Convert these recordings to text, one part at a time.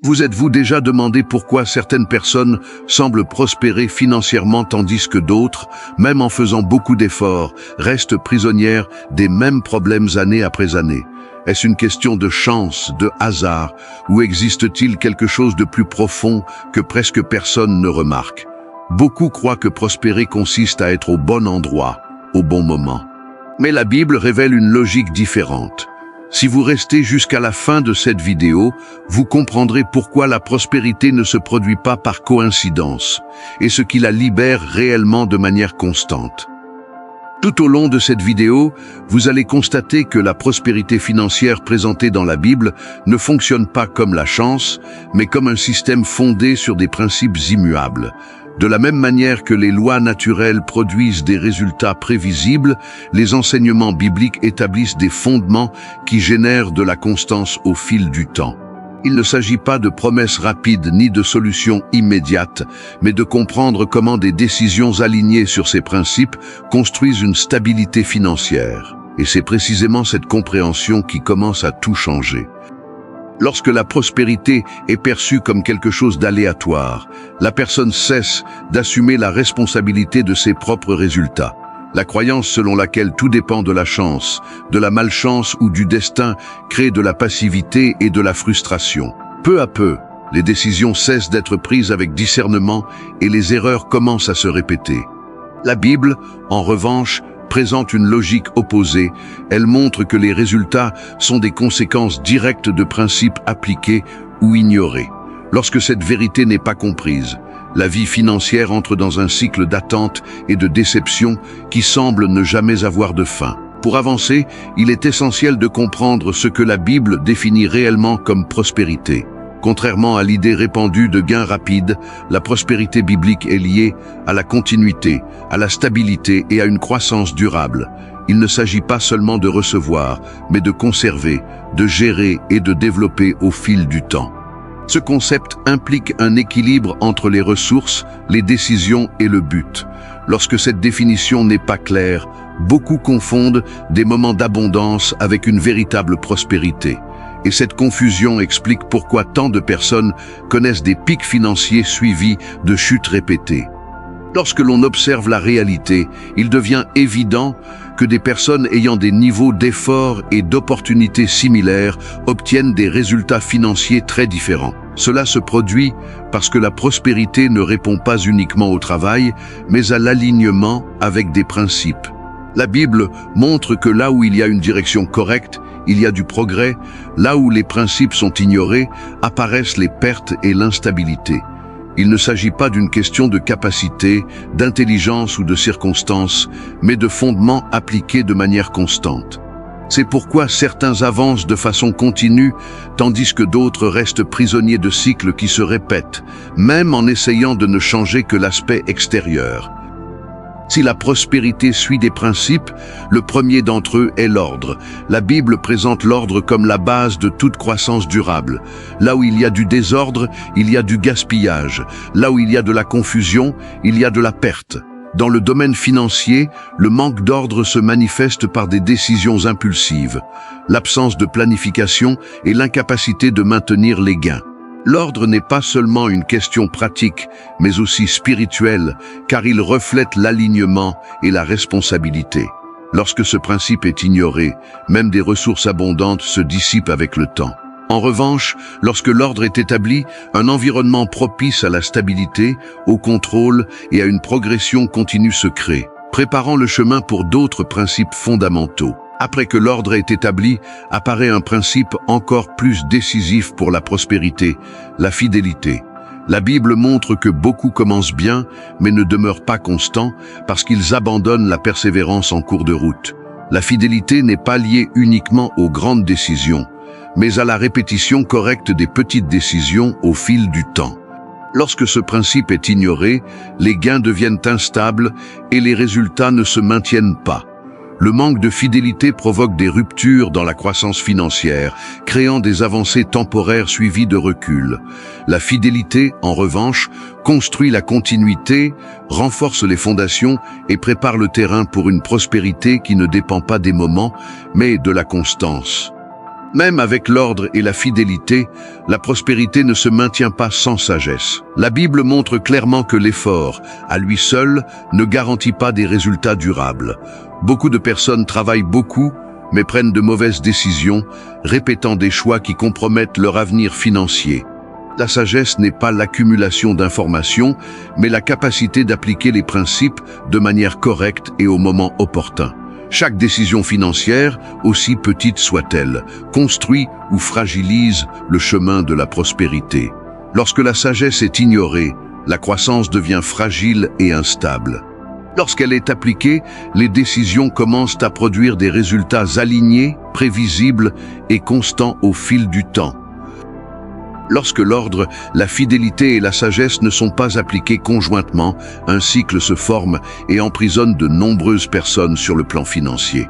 Vous êtes-vous déjà demandé pourquoi certaines personnes semblent prospérer financièrement tandis que d'autres, même en faisant beaucoup d'efforts, restent prisonnières des mêmes problèmes année après année? Est-ce une question de chance, de hasard, ou existe-t-il quelque chose de plus profond que presque personne ne remarque? Beaucoup croient que prospérer consiste à être au bon endroit, au bon moment. Mais la Bible révèle une logique différente. Si vous restez jusqu'à la fin de cette vidéo, vous comprendrez pourquoi la prospérité ne se produit pas par coïncidence et ce qui la libère réellement de manière constante. Tout au long de cette vidéo, vous allez constater que la prospérité financière présentée dans la Bible ne fonctionne pas comme la chance, mais comme un système fondé sur des principes immuables. De la même manière que les lois naturelles produisent des résultats prévisibles, les enseignements bibliques établissent des fondements qui génèrent de la constance au fil du temps. Il ne s'agit pas de promesses rapides ni de solutions immédiates, mais de comprendre comment des décisions alignées sur ces principes construisent une stabilité financière. Et c'est précisément cette compréhension qui commence à tout changer. Lorsque la prospérité est perçue comme quelque chose d'aléatoire, la personne cesse d'assumer la responsabilité de ses propres résultats. La croyance selon laquelle tout dépend de la chance, de la malchance ou du destin crée de la passivité et de la frustration. Peu à peu, les décisions cessent d'être prises avec discernement et les erreurs commencent à se répéter. La Bible, en revanche, présente une logique opposée. Elle montre que les résultats sont des conséquences directes de principes appliqués ou ignorés. Lorsque cette vérité n'est pas comprise, la vie financière entre dans un cycle d'attente et de déception qui semble ne jamais avoir de fin. Pour avancer, il est essentiel de comprendre ce que la Bible définit réellement comme prospérité. Contrairement à l'idée répandue de gains rapides, la prospérité biblique est liée à la continuité, à la stabilité et à une croissance durable. Il ne s'agit pas seulement de recevoir, mais de conserver, de gérer et de développer au fil du temps. Ce concept implique un équilibre entre les ressources, les décisions et le but. Lorsque cette définition n'est pas claire, beaucoup confondent des moments d'abondance avec une véritable prospérité. Et cette confusion explique pourquoi tant de personnes connaissent des pics financiers suivis de chutes répétées. Lorsque l'on observe la réalité, il devient évident que des personnes ayant des niveaux d'efforts et d'opportunités similaires obtiennent des résultats financiers très différents. Cela se produit parce que la prospérité ne répond pas uniquement au travail, mais à l'alignement avec des principes. La Bible montre que là où il y a une direction correcte, il y a du progrès. Là où les principes sont ignorés, apparaissent les pertes et l'instabilité. Il ne s'agit pas d'une question de capacité, d'intelligence ou de circonstances, mais de fondements appliqués de manière constante. C'est pourquoi certains avancent de façon continue, tandis que d'autres restent prisonniers de cycles qui se répètent, même en essayant de ne changer que l'aspect extérieur. Si la prospérité suit des principes, le premier d'entre eux est l'ordre. La Bible présente l'ordre comme la base de toute croissance durable. Là où il y a du désordre, il y a du gaspillage. Là où il y a de la confusion, il y a de la perte. Dans le domaine financier, le manque d'ordre se manifeste par des décisions impulsives, l'absence de planification et l'incapacité de maintenir les gains. L'ordre n'est pas seulement une question pratique, mais aussi spirituelle, car il reflète l'alignement et la responsabilité. Lorsque ce principe est ignoré, même des ressources abondantes se dissipent avec le temps. En revanche, lorsque l'ordre est établi, un environnement propice à la stabilité, au contrôle et à une progression continue se crée, préparant le chemin pour d'autres principes fondamentaux. Après que l'ordre est établi, apparaît un principe encore plus décisif pour la prospérité, la fidélité. La Bible montre que beaucoup commencent bien, mais ne demeurent pas constants parce qu'ils abandonnent la persévérance en cours de route. La fidélité n'est pas liée uniquement aux grandes décisions, mais à la répétition correcte des petites décisions au fil du temps. Lorsque ce principe est ignoré, les gains deviennent instables et les résultats ne se maintiennent pas. Le manque de fidélité provoque des ruptures dans la croissance financière, créant des avancées temporaires suivies de recul. La fidélité, en revanche, construit la continuité, renforce les fondations et prépare le terrain pour une prospérité qui ne dépend pas des moments, mais de la constance. Même avec l'ordre et la fidélité, la prospérité ne se maintient pas sans sagesse. La Bible montre clairement que l'effort, à lui seul, ne garantit pas des résultats durables. Beaucoup de personnes travaillent beaucoup, mais prennent de mauvaises décisions, répétant des choix qui compromettent leur avenir financier. La sagesse n'est pas l'accumulation d'informations, mais la capacité d'appliquer les principes de manière correcte et au moment opportun. Chaque décision financière, aussi petite soit-elle, construit ou fragilise le chemin de la prospérité. Lorsque la sagesse est ignorée, la croissance devient fragile et instable. Lorsqu'elle est appliquée, les décisions commencent à produire des résultats alignés, prévisibles et constants au fil du temps. Lorsque l'ordre, la fidélité et la sagesse ne sont pas appliquées conjointement, un cycle se forme et emprisonne de nombreuses personnes sur le plan financier.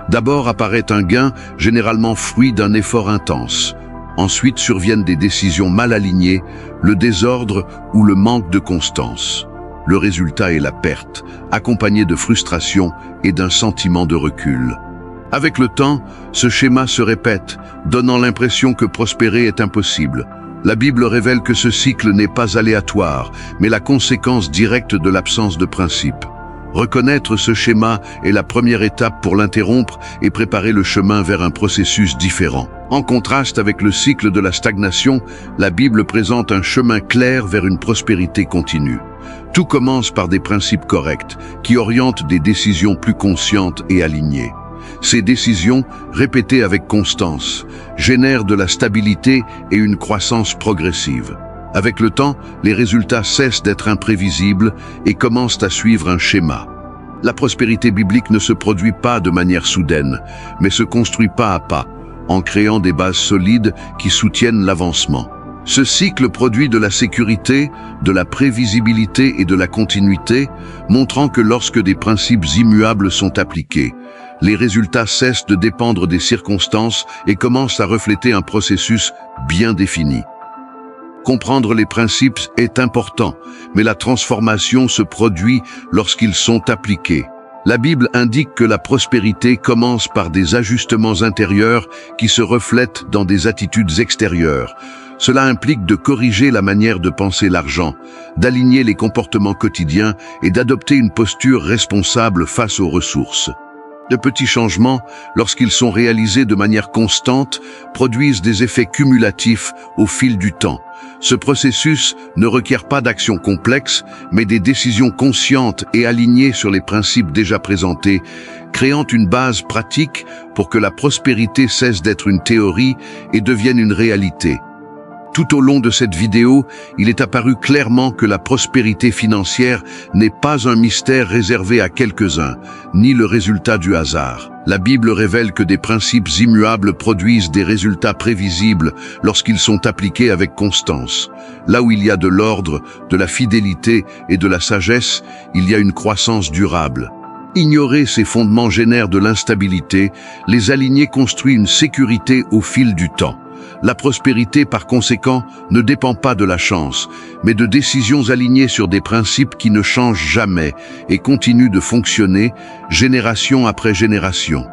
D'abord apparaît un gain, généralement fruit d'un effort intense. Ensuite surviennent des décisions mal alignées, le désordre ou le manque de constance. Le résultat est la perte, accompagnée de frustration et d'un sentiment de recul. Avec le temps, ce schéma se répète, donnant l'impression que prospérer est impossible. La Bible révèle que ce cycle n'est pas aléatoire, mais la conséquence directe de l'absence de principe. Reconnaître ce schéma est la première étape pour l'interrompre et préparer le chemin vers un processus différent. En contraste avec le cycle de la stagnation, la Bible présente un chemin clair vers une prospérité continue. Tout commence par des principes corrects, qui orientent des décisions plus conscientes et alignées. Ces décisions, répétées avec constance, génèrent de la stabilité et une croissance progressive. Avec le temps, les résultats cessent d'être imprévisibles et commencent à suivre un schéma. La prospérité biblique ne se produit pas de manière soudaine, mais se construit pas à pas, en créant des bases solides qui soutiennent l'avancement. Ce cycle produit de la sécurité, de la prévisibilité et de la continuité, montrant que lorsque des principes immuables sont appliqués, les résultats cessent de dépendre des circonstances et commencent à refléter un processus bien défini. Comprendre les principes est important, mais la transformation se produit lorsqu'ils sont appliqués. La Bible indique que la prospérité commence par des ajustements intérieurs qui se reflètent dans des attitudes extérieures. Cela implique de corriger la manière de penser l'argent, d'aligner les comportements quotidiens et d'adopter une posture responsable face aux ressources. De petits changements, lorsqu'ils sont réalisés de manière constante, produisent des effets cumulatifs au fil du temps. Ce processus ne requiert pas d'actions complexes, mais des décisions conscientes et alignées sur les principes déjà présentés, créant une base pratique pour que la prospérité cesse d'être une théorie et devienne une réalité. Tout au long de cette vidéo, il est apparu clairement que la prospérité financière n'est pas un mystère réservé à quelques-uns, ni le résultat du hasard. La Bible révèle que des principes immuables produisent des résultats prévisibles lorsqu'ils sont appliqués avec constance. Là où il y a de l'ordre, de la fidélité et de la sagesse, il y a une croissance durable. Ignorer ces fondements génère de l'instabilité, les aligner construit une sécurité au fil du temps. La prospérité, par conséquent, ne dépend pas de la chance, mais de décisions alignées sur des principes qui ne changent jamais et continuent de fonctionner génération après génération.